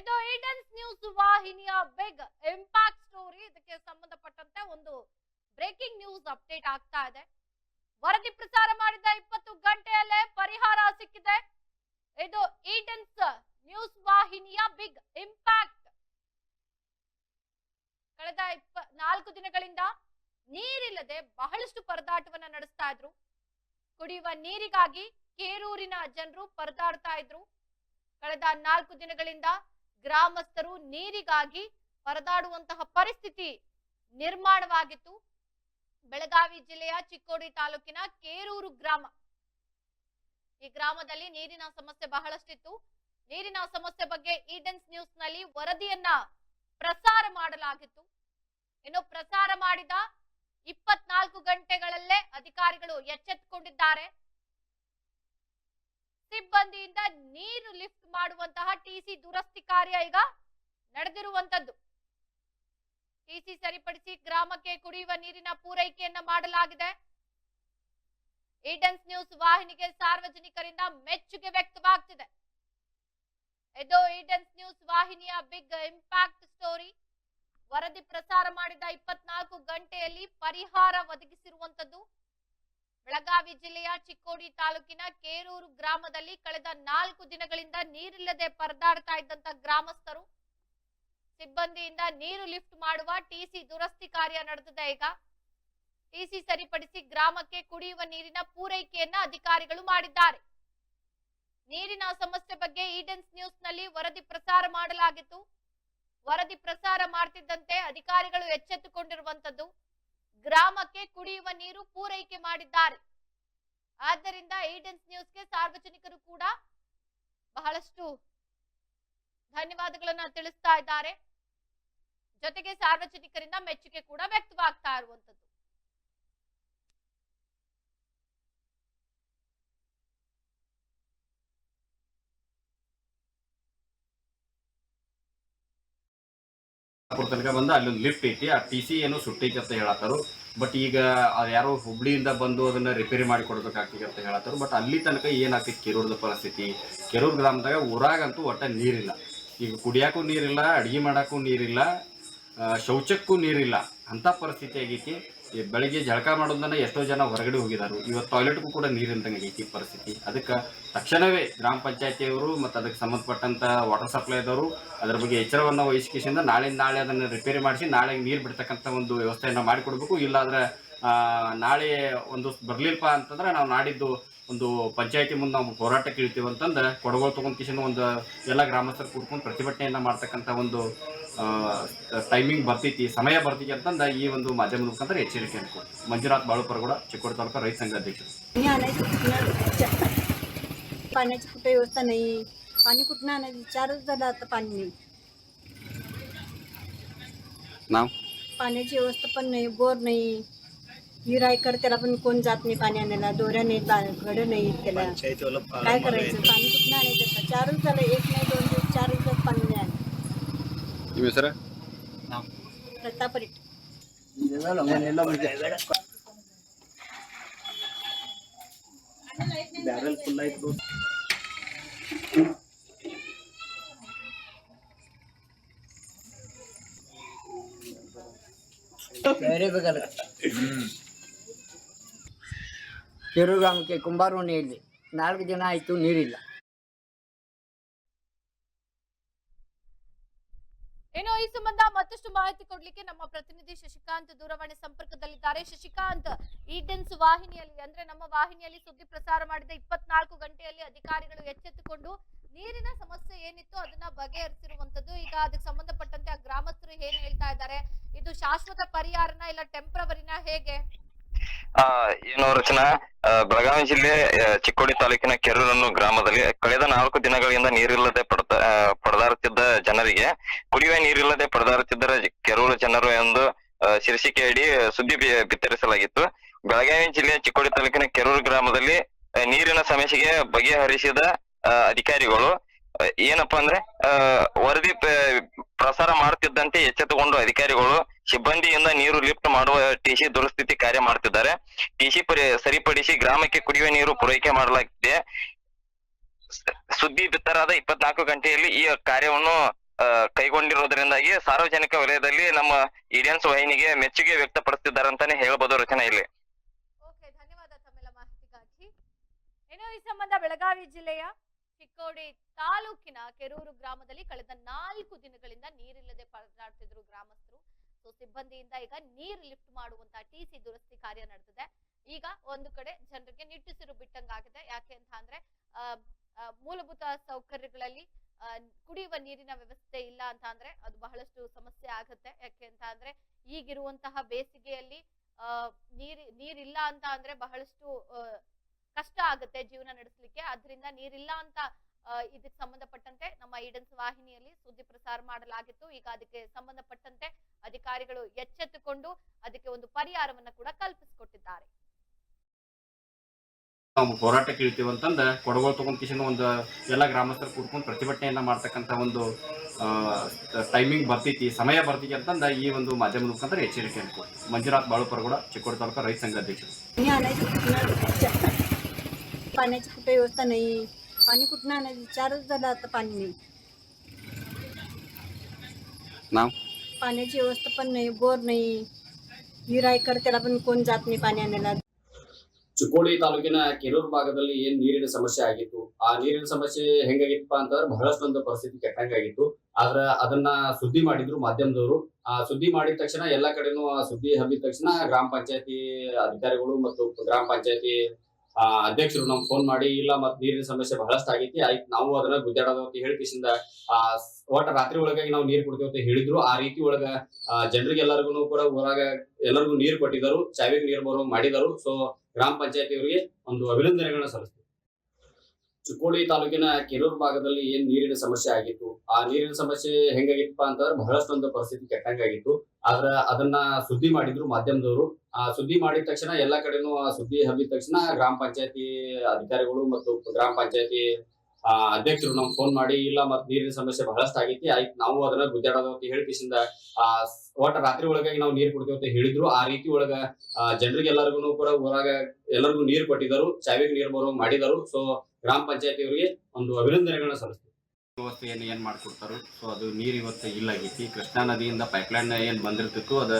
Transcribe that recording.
ಇದು ಈಡನ್ಸ್ ನ್ಯೂಸ್ ವಾಹಿನಿಯ big impact story. ಇದಕ್ಕೆ ಸಂಬಂಧಪಟ್ಟಂತೆ ಒಂದು ಬ್ರೇಕಿಂಗ್ ನ್ಯೂಸ್ ಅಪ್ಡೇಟ್ ಆಗ್ತಾ ಇದೆ. ವರದಿ ಪ್ರಸಾರ ಮಾಡಿದ 20 ಗಂಟೆಯಲ್ಲೇ ಪರಿಹಾರ ಸಿಕ್ಕಿದೆ. ಇದು ಈಡನ್ಸ್ ನ್ಯೂಸ್ ವಾಹಿನಿಯ ಬಿಗ್ ಇಂಪ್ಯಾಕ್ಟ್. ಕಳೆದ 4 ದಿನಗಳಿಂದ ನೀರಿಲ್ಲದೆ ಬಹಳಷ್ಟು ಪರದಾಟವನ್ನ ನಡೆಸ್ತಾ ಇದ್ರು. ಕುಡಿಯುವ ನೀರಿಗಾಗಿ ಕೇರೂರಿನ ಜನರು ಪರದಾಡ್ತಾ ಇದ್ರು. ಕಳೆದ 4 ದಿನಗಳಿಂದ ಗ್ರಾಮಸ್ಥರು ನೀರಿಗಾಗಿ ಪರದಾಡುವಂತಹ ಪರಿಸ್ಥಿತಿ ನಿರ್ಮಾಣವಾಗಿತ್ತು. ಬೆಳಗಾವಿ ಜಿಲ್ಲೆಯ ಚಿಕ್ಕೋಡಿ ತಾಲೂಕಿನ ಕೇರೂರು ಗ್ರಾಮ. ಈ ಗ್ರಾಮದಲ್ಲಿ ನೀರಿನ ಸಮಸ್ಯೆ ಬಹಳಷ್ಟಿತ್ತು. ನೀರಿನ ಸಮಸ್ಯೆ ಬಗ್ಗೆ ಈಡನ್ಸ್ ನ್ಯೂಸ್ ನಲ್ಲಿ ವರದಿಯನ್ನ ಪ್ರಸಾರ ಮಾಡಲಾಗಿತ್ತು. ಇನ್ನು ಪ್ರಸಾರ ಮಾಡಿದ 24 ಗಂಟೆಗಳಲ್ಲೇ ಅಧಿಕಾರಿಗಳು ಎಚ್ಚೆತ್ತುಕೊಂಡಿದ್ದಾರೆ. ಸಿಬ್ಬಂದಿಯಿಂದ ನೀರು ಲಿಫ್ಟ್ ಮಾಡುವಂತಹ ಟಿಸಿ ದುರಸ್ತಿ ಕಾರ್ಯ ಈಗ ನಡೆದಿರುವಂತದ್ದು. ಟಿಸಿ ಸರಿಪಡಿಸಿ ಗ್ರಾಮಕ್ಕೆ ಕುಡಿಯುವ ನೀರಿನ ಪೂರೈಕೆಯನ್ನ ಮಾಡಲಾಗಿದೆ. ಈಡನ್ಸ್ ನ್ಯೂಸ್ ವಾಹಿನಿಗೆ ಸಾರ್ವಜನಿಕರಿಂದ ಮೆಚ್ಚುಗೆ ವ್ಯಕ್ತವಾಗ್ತಿದೆ. ಇದು ಈಡನ್ಸ್ ನ್ಯೂಸ್ ವಾಹಿನಿಯ ಬಿಗ್ ಇಂಪ್ಯಾಕ್ಟ್ ಸ್ಟೋರಿ. ವರದಿ ಪ್ರಸಾರ ಮಾಡಿದ 24 ಗಂಟೆಯಲ್ಲಿ ಪರಿಹಾರ ಒದಗಿಸಿರುವಂತದ್ದು. ಬೆಳಗಾವಿ ಜಿಲ್ಲೆಯ ಚಿಕ್ಕೋಡಿ ತಾಲೂಕಿನ ಕೇರೂರು ಗ್ರಾಮದಲ್ಲಿ ಕಳೆದ 4 ದಿನಗಳಿಂದ ನೀರಿಲ್ಲದೆ ಪರದಾಡ್ತಾ ಇದ್ದಂತ ಗ್ರಾಮಸ್ಥರು ಸಿಬ್ಬಂದಿಯಿಂದ ನೀರು ಲಿಫ್ಟ್ ಮಾಡುವ ಟಿಸಿ ದುರಸ್ತಿ ಕಾರ್ಯ ನಡೆದಿದೆ. ಈಗ ಟಿಸಿ ಸರಿಪಡಿಸಿ ಗ್ರಾಮಕ್ಕೆ ಕುಡಿಯುವ ನೀರಿನ ಪೂರೈಕೆಯನ್ನ ಅಧಿಕಾರಿಗಳು ಮಾಡಿದ್ದಾರೆ. ನೀರಿನ ಸಮಸ್ಯೆ ಬಗ್ಗೆ ಈಡನ್ಸ್ ನ್ಯೂಸ್ ನಲ್ಲಿ ವರದಿ ಪ್ರಸಾರ ಮಾಡಲಾಗಿತ್ತು. ವರದಿ ಪ್ರಸಾರ ಮಾಡ್ತಿದ್ದಂತೆ ಅಧಿಕಾರಿಗಳು ಎಚ್ಚೆತ್ತುಕೊಂಡಿರುವಂತದ್ದು. ಗ್ರಾಮಕ್ಕೆ ಕುಡಿಯುವ ನೀರು ಪೂರೈಕೆ ಮಾಡಿದ್ದಾರೆ. ಆದ್ದರಿಂದ ಈಡನ್ಸ್ ನ್ಯೂಸ್ಗೆ ಸಾರ್ವಜನಿಕರು ಕೂಡ ಬಹಳಷ್ಟು ಧನ್ಯವಾದಗಳನ್ನ ತಿಳಿಸ್ತಾ ಇದ್ದಾರೆ. ಜೊತೆಗೆ ಸಾರ್ವಜನಿಕರಿಂದ ಮೆಚ್ಚುಗೆ ಕೂಡ ವ್ಯಕ್ತವಾಗ್ತಾ ಇರುವಂತದ್ದು. ತನಕ ಬಂದ ಅಲ್ಲೊಂದು ಲಿಫ್ಟ್ ಐತಿ. ಆ ಟಿಸಿ ಏನೋ ಸುಟ್ಟೈತಿ ಅಂತ ಹೇಳತ್ತಾರು. ಬಟ್ ಈಗ ಯಾರೋ ಹುಬ್ಳಿಯಿಂದ ಬಂದು ಅದನ್ನ ರಿಪೇರಿ ಮಾಡಿ ಕೊಡ್ಬೇಕಾಗ್ತದೆ ಅಂತ ಹೇಳತ್ತಾರು. ಬಟ್ ಅಲ್ಲಿ ತನಕ ಏನಾಗ್ತೈತಿ ಕೇರೂರದ ಪರಿಸ್ಥಿತಿ, ಕೇರೂರು ಗ್ರಾಮದಾಗ ಊರಾಗಂತೂ ಒಟ್ಟ ನೀರಿಲ್ಲ. ಈಗ ಕುಡಿಯಾಕೂ ನೀರಿಲ್ಲ, ಅಡಿಗೆ ಮಾಡಕ್ಕೂ ನೀರಿಲ್ಲ, ಶೌಚಕ್ಕೂ ನೀರಿಲ್ಲ ಅಂತ ಪರಿಸ್ಥಿತಿ ಆಗೈತಿ. ಬೆಳಗ್ಗೆ ಜಳಕ ಮಾಡೋದನ್ನ ಎಷ್ಟೋ ಜನ ಹೊರಗಡೆ ಹೋಗಿದಾರು. ಇವತ್ತು ಟಾಯ್ಲೆಟ್ಗೂ ಕೂಡ ನೀರಿಲ್ದಂಗೆ ಆಗೈತಿ ಪರಿಸ್ಥಿತಿ. ಅದಕ್ಕೆ ತಕ್ಷಣವೇ ಗ್ರಾಮ ಪಂಚಾಯತಿಯವರು ಮತ್ತು ಅದಕ್ಕೆ ಸಂಬಂಧಪಟ್ಟಂತ ವಾಟರ್ ಸಪ್ಲೈದವರು ಅದರ ಬಗ್ಗೆ ಎಚ್ಚರವನ್ನು ವಹಿಸಿಕೆಯಿಂದ ನಾಳೆ ಅದನ್ನು ರಿಪೇರಿ ಮಾಡಿಸಿ ನಾಳೆ ನೀರು ಬಿಡ್ತಕ್ಕಂಥ ಒಂದು ವ್ಯವಸ್ಥೆಯನ್ನು ಮಾಡಿಕೊಡ್ಬೇಕು. ಇಲ್ಲಾಂದ್ರೆ ನಾಳೆ ಒಂದು ಬರಲಿಲ್ಲಪ್ಪ ಅಂತಂದ್ರೆ ನಾವು ನಾಡಿದ್ದು ಒಂದು ಪಂಚಾಯತಿ ಮುಂದೆ ನಾವು ಹೋರಾಟಕ್ಕೆ ಇಳ್ತೀವಿ ಅಂತಂದ್ರೆ ಕೊಡಗೋಳು ತೊಗೊಂಡ್ಕಿಸಿನ ಒಂದು ಎಲ್ಲ ಗ್ರಾಮಸ್ಥರು ಕೂತ್ಕೊಂಡು ಪ್ರತಿಭಟನೆಯನ್ನ ಮಾಡ್ತಕ್ಕಂಥ ಒಂದು ಟೈಮಿಂಗ್ ಬರ್ತೈತಿ, ಸಮಯ ಬರ್ತೈತಿ ಅಂತಂದ ಈ ಒಂದು ಮಾಧ್ಯಮದ ಮುಖಾಂತರ ಎಚ್ಚರಿಕೆ ಅನ್ಕೊಂಡು. ಮಂಜುನಾಥ್ ಬಾಳುಪರಗೌಡ, ಚಿಕ್ಕೋಡಿ तालुका रईत संघ अध्यक्ष. पाण्याची कुठे व्यवस्था नाही. पाणी कुठून आणायचं? 4 झालं आता पाणी नाही. नाव पाण्याची व्यवस्था पण नाही, बोर नाही, विरायकर त्याला पण कोण जात नाही पाणी आणायला. दोऱ्या नाही, घडं नाही त्याला. काय करायचं? पाणी कुठून आणायचं? 4 झालं, 1 नाही 2 दिवस 4 दिवसात पाणी नाही आलं. प्रतापरीट ಬ್ಯಾರಲ್ ಫುಲ್ ಆಯ್ತು. ಕೇರೂರು ಗ್ರಾಮಕ್ಕೆ ಕುಂಬಾರೋಣಿಯಲ್ಲಿ 4 ದಿನ ಆಯಿತು ನೀರಿಲ್ಲ. ಇನ್ನು ಈ ಸಂಬಂಧ ಮತ್ತಷ್ಟು ಮಾಹಿತಿ ಕೊಡ್ಲಿಕ್ಕೆ ನಮ್ಮ ಪ್ರತಿನಿಧಿ ಶಶಿಕಾಂತ್ ದೂರವಾಣಿ ಸಂಪರ್ಕದಲ್ಲಿದ್ದಾರೆ. ಶಶಿಕಾಂತ್, ಈಡನ್ಸ್ ವಾಹಿನಿಯಲ್ಲಿ ಅಂದ್ರೆ ನಮ್ಮ ವಾಹಿನಿಯಲ್ಲಿ ಸುದ್ದಿ ಪ್ರಸಾರ ಮಾಡಿದ 24 ಗಂಟೆಯಲ್ಲಿ ಅಧಿಕಾರಿಗಳು ಎಚ್ಚೆತ್ತುಕೊಂಡು ನೀರಿನ ಸಮಸ್ಯೆ ಏನಿತ್ತು ಅದನ್ನ ಬಗೆಹರಿಸಿರುವಂತದ್ದು. ಈಗ ಅದಕ್ಕೆ ಸಂಬಂಧಪಟ್ಟಂತೆ ಆ ಗ್ರಾಮಸ್ಥರು ಏನ್ ಹೇಳ್ತಾ ಇದ್ದಾರೆ? ಇದು ಶಾಶ್ವತ ಪರಿಹಾರನ ಇಲ್ಲ ಟೆಂಪ್ರವರಿನ, ಹೇಗೆ? ಏನು ರಚನಾ, ಬೆಳಗಾವಿ ಜಿಲ್ಲೆ ಚಿಕ್ಕೋಡಿ ತಾಲೂಕಿನ ಕೆರೂರನ್ನು ಗ್ರಾಮದಲ್ಲಿ ಕಳೆದ 4 ದಿನಗಳಿಂದ ನೀರಿಲ್ಲದೆ ಪರದಾಡುತ್ತಿದ್ದ ಜನರಿಗೆ ಕುಡಿಯುವ ನೀರಿಲ್ಲದೆ ಪರದಾಡುತ್ತಿದ್ದ ಕೆರೂರು ಜನರು ಎಂದು ಶೀರ್ಷಿಕೆ ಅಡಿ ಸುದ್ದಿ ಬಿತ್ತರಿಸಲಾಗಿತ್ತು. ಬೆಳಗಾವಿ ಜಿಲ್ಲೆಯ ಚಿಕ್ಕೋಡಿ ತಾಲೂಕಿನ ಕೆರೂರು ಗ್ರಾಮದಲ್ಲಿ ನೀರಿನ ಸಮಸ್ಯೆಗೆ ಬಗೆಹರಿಸಿದ ಅಧಿಕಾರಿಗಳು ಏನಪ್ಪಾ ಅಂದ್ರೆ ವರದಿ ಪ್ರಸಾರ ಮಾಡುತ್ತಿದ್ದಂತೆ ಎಚ್ಚೆತ್ತುಕೊಂಡು ಅಧಿಕಾರಿಗಳು ಸಿಬ್ಬಂದಿಯಿಂದ ನೀರು ಲಿಫ್ಟ್ ಮಾಡುವ ಟಿಸಿ ದುರಸ್ಥಿತಿ ಕಾರ್ಯ ಮಾಡುತ್ತಿದ್ದಾರೆ. ಟಿಸಿ ಸರಿಪಡಿಸಿ ಗ್ರಾಮಕ್ಕೆ ಕುಡಿಯುವ ನೀರು ಪೂರೈಕೆ ಮಾಡಲಾಗಿದೆ. ಸುದ್ದಿ ಬಿತ್ತರಾದ 24 ಗಂಟೆಯಲ್ಲಿ ಈ ಕಾರ್ಯವನ್ನು ಕೈಗೊಂಡಿರೋದ್ರಿಂದಾಗಿ ಸಾರ್ವಜನಿಕ ವಲಯದಲ್ಲಿ ನಮ್ಮ ಈಡಿಯನ್ಸ್ ವಾಹಿನಿಗೆ ಮೆಚ್ಚುಗೆ ವ್ಯಕ್ತಪಡಿಸುತ್ತಿದ್ದಾರೆ ಅಂತಾನೆ ಹೇಳ್ಬೋದು ರಚನಾ ಇಲ್ಲಿ. ಓಕೆ, ಧನ್ಯವಾದ ತಮ್ಮೆಲ್ಲ ಮಾಹಿತಿಗಾಗಿ. ಇನ್ನು ಈ ಸಂಬಂಧ ಬೆಳಗಾವಿ ಜಿಲ್ಲೆಯ ಚಿಕ್ಕೋಡಿ ತಾಲೂಕಿನ ಕೆರೂರು ಗ್ರಾಮದಲ್ಲಿ ಕಳೆದ 4 ದಿನಗಳಿಂದ ನೀರಿಲ್ಲದೆ ಪರದಾಡ್ತಿದ್ರು ಗ್ರಾಮಸ್ಥರು. ಸೊ ಸಿಬ್ಬಂದಿಯಿಂದ ಈಗ ನೀರು ಲಿಫ್ಟ್ ಮಾಡುವಂತ ಟಿಸಿ ದುರಸ್ತಿ ಕಾರ್ಯ ನಡೆದಿದೆ. ಈಗ ಒಂದು ಕಡೆ ಜನರಿಗೆ ನಿಟ್ಟುಸಿರು ಬಿಟ್ಟಂಗಾಗಿದೆ. ಯಾಕೆ ಅಂತ ಅಂದ್ರೆ ಮೂಲಭೂತ ಸೌಕರ್ಯಗಳಲ್ಲಿ ಕುಡಿಯುವ ನೀರಿನ ವ್ಯವಸ್ಥೆ ಇಲ್ಲ ಅಂತ ಅಂದ್ರೆ ಅದು ಬಹಳಷ್ಟು ಸಮಸ್ಯೆ ಆಗುತ್ತೆ. ಯಾಕೆ ಅಂತ ಅಂದ್ರೆ ಈಗಿರುವಂತಹ ಬೇಸಿಗೆಯಲ್ಲಿ ನೀರಿಲ್ಲ ಅಂತ ಅಂದ್ರೆ ಬಹಳಷ್ಟು ಕಷ್ಟ ಆಗುತ್ತೆ ಜೀವನ ನಡೆಸಲಿಕ್ಕೆ. ಅದರಿಂದ ನೀರಿಲ್ಲ ಅಂತ ಇದಕ್ಕೆ ಸಂಬಂಧಪಟ್ಟಂತೆ ನಮ್ಮ ಈಡನ್ಸ್ ವಾಹಿನಿಯಲ್ಲಿ ಸುದ್ದಿ ಪ್ರಸಾರ ಮಾಡಲಾಗಿತ್ತು. ಈಗ ಅದಕ್ಕೆ ಸಂಬಂಧಪಟ್ಟಂತೆ ಅಧಿಕಾರಿಗಳು ಎಚ್ಚೆತ್ತುಕೊಂಡು ಅದಕ್ಕೆ ಒಂದು ಪರಿಹಾರವನ್ನ ಕೂಡ ಕಲ್ಪಿಸಿಕೊಟ್ಟಿದ್ದಾರೆ. ನಾವು ಹೋರಾಟಕ್ಕೆ ಇಳ್ತೀವಿ ಅಂತಂದ ಕೊಡಗೋಲ್ ತಗೊಂಡ್ ಕಿಶನ್ ಒಂದು ಎಲ್ಲ ಗ್ರಾಮಸ್ಥರು ಕೂಡ್ಕೊಂಡು ಪ್ರತಿಭಟನೆಯನ್ನ ಮಾಡ್ತಕ್ಕಂಥ ಒಂದು ಟೈಮಿಂಗ್ ಬರ್ತೈತಿ, ಸಮಯ ಬರ್ತೈತಿ ಅಂತಂದ ಈ ಒಂದು ಮಾಧ್ಯಮದ ಮುಖಾಂತರ ಎಚ್ಚರಿಕೆ ಅನ್ಕೋ. ಮಂಜುನಾಥ್ ಬಾಳುಪರಗೂಡ, ಚಿಕ್ಕೋಡಿ ತಾಲೂಕು ರೈತ संघ अध्यक्ष. पाण्याची कुठे व्यवस्था नाही, पाणी कुठनं आणायचं 4 झालं आता पाणी नाही. पाण्याची व्यवस्था पण नाही, बोर नाही, विहीर आहे त्याला पण कोण जात नाही पाणी आणायला. ಚಿಕ್ಕೋಡಿ ತಾಲೂಕಿನ ಕೆರೂರು ಭಾಗದಲ್ಲಿ ಏನ್ ನೀರಿನ ಸಮಸ್ಯೆ ಆಗಿತ್ತು, ಆ ನೀರಿನ ಸಮಸ್ಯೆ ಹೆಂಗಾಗಿತ್ತಪ್ಪ ಅಂತಂದ್ರೆ ಬಹಳಷ್ಟೊಂದು ಪರಿಸ್ಥಿತಿ ಕೆಟ್ಟಂಗಾಗಿತ್ತು. ಆದ್ರ ಅದನ್ನ ಸುದ್ದಿ ಮಾಡಿದ್ರು ಮಾಧ್ಯಮದವರು. ಆ ಸುದ್ದಿ ಮಾಡಿದ ತಕ್ಷಣ ಎಲ್ಲಾ ಕಡೆನೂ ಆ ಸುದ್ದಿ ಹಬ್ಬಿದ ತಕ್ಷಣ ಗ್ರಾಮ ಪಂಚಾಯತಿ ಅಧಿಕಾರಿಗಳು ಮತ್ತು ಗ್ರಾಮ ಪಂಚಾಯತಿ ಅಧ್ಯಕ್ಷರು ನಮ್ಗೆ ಫೋನ್ ಮಾಡಿ, ಇಲ್ಲ ಮತ್ ನೀರಿನ ಸಮಸ್ಯೆ ಬಹಳಷ್ಟು ಆಗೈತಿ, ಆಯ್ತು ನಾವು ಅದನ್ನ ಗುದ್ದಾಡೋದು ಅಂತ ಹೇಳಿ ಕಿಸಿಂದ ಒಟ್ಟ ರಾತ್ರಿ ಒಳಗಾಗಿ ನಾವು ನೀರು ಕೊಡ್ತೀವಿ ಅಂತ ಹೇಳಿದ್ರು. ಆ ರೀತಿ ಒಳಗ ಜನರಿಗೆಲ್ಲರಿಗೂ ಕೂಡ ಊರಾಗ ಎಲ್ಲರಿಗೂ ನೀರು ಕೊಟ್ಟಿದ್ದರು, ಚಾವಿಗೆ ನೀರು ಬರೋ ಮಾಡಿದರು. ಸೊ ಗ್ರಾಮ ಪಂಚಾಯತಿಯವರಿಗೆ ಒಂದು ಅಭಿನಂದನೆಗಳನ್ನ ಸಲ್ಲಿಸ್ತೀವಿ. ಚಿಕ್ಕೋಡಿ ತಾಲೂಕಿನ ಕೆರೂರು ಭಾಗದಲ್ಲಿ ಏನ್ ನೀರಿನ ಸಮಸ್ಯೆ ಆಗಿತ್ತು, ಆ ನೀರಿನ ಸಮಸ್ಯೆ ಹೆಂಗಾಗಿತ್ತಪ್ಪ ಅಂತಂದ್ರೆ ಬಹಳಷ್ಟೊಂದು ಪರಿಸ್ಥಿತಿ ಕೆಟ್ಟಂಗಾಗಿತ್ತು. ಆದ್ರ ಅದನ್ನ ಸುದ್ದಿ ಮಾಡಿದ್ರು ಮಾಧ್ಯಮದವರು. ಆ ಸುದ್ದಿ ಮಾಡಿದ ತಕ್ಷಣ ಎಲ್ಲಾ ಕಡೆನೂ ಆ ಸುದ್ದಿ ಹಬ್ಬಿದ ತಕ್ಷಣ ಗ್ರಾಮ ಪಂಚಾಯತಿ ಅಧಿಕಾರಿಗಳು ಮತ್ತು ಗ್ರಾಮ ಪಂಚಾಯತಿ ಅಧ್ಯಕ್ಷರು ನಮ್ಗೆ ಫೋನ್ ಮಾಡಿ, ಇಲ್ಲ ಮತ್ ನೀರಿನ ಸಮಸ್ಯೆ ಬಹಳಷ್ಟು ಆಗೈತಿ, ಆಯ್ತು ನಾವು ಅದನ್ನ ಗುದ್ದಾಡೋದು ಅಂತ ಹೇಳಿ ಕಿಸಿಂದ ಒಟ್ಟ ರಾತ್ರಿ ಒಳಗಾಗಿ ನಾವು ನೀರು ಕೊಡ್ತೀವಿ ಅಂತ ಹೇಳಿದ್ರು. ಆ ರೀತಿ ಒಳಗ ಜನರಿಗೆಲ್ಲರಿಗೂ ಕೂಡ ಊರಾಗ ಎಲ್ಲರಿಗೂ ನೀರು ಕೊಟ್ಟಿದ್ದರು, ಚಾವಿಗೆ ನೀರು ಬರೋ ಮಾಡಿದರು. ಸೊ ಗ್ರಾಮ ಪಂಚಾಯತಿಯವರಿಗೆ ಒಂದು ಅಭಿನಂದನೆಗಳನ್ನ ಸಲ್ಲಿಸ್ತೀವಿ. ವ್ಯವಸ್ಥೆ ಏನ್ ಮಾಡ್ಕೊಡ್ತಾರೋ. ಸೊ ಅದು ನೀರು ಇವತ್ತು ಇಲ್ಲ ಆಗೈತಿ. ಕೃಷ್ಣಾ ನದಿಯಿಂದ ಪೈಪ್ಲೈನ್ ಏನ್ ಬಂದಿರ್ತಿತ್ತು ಅದ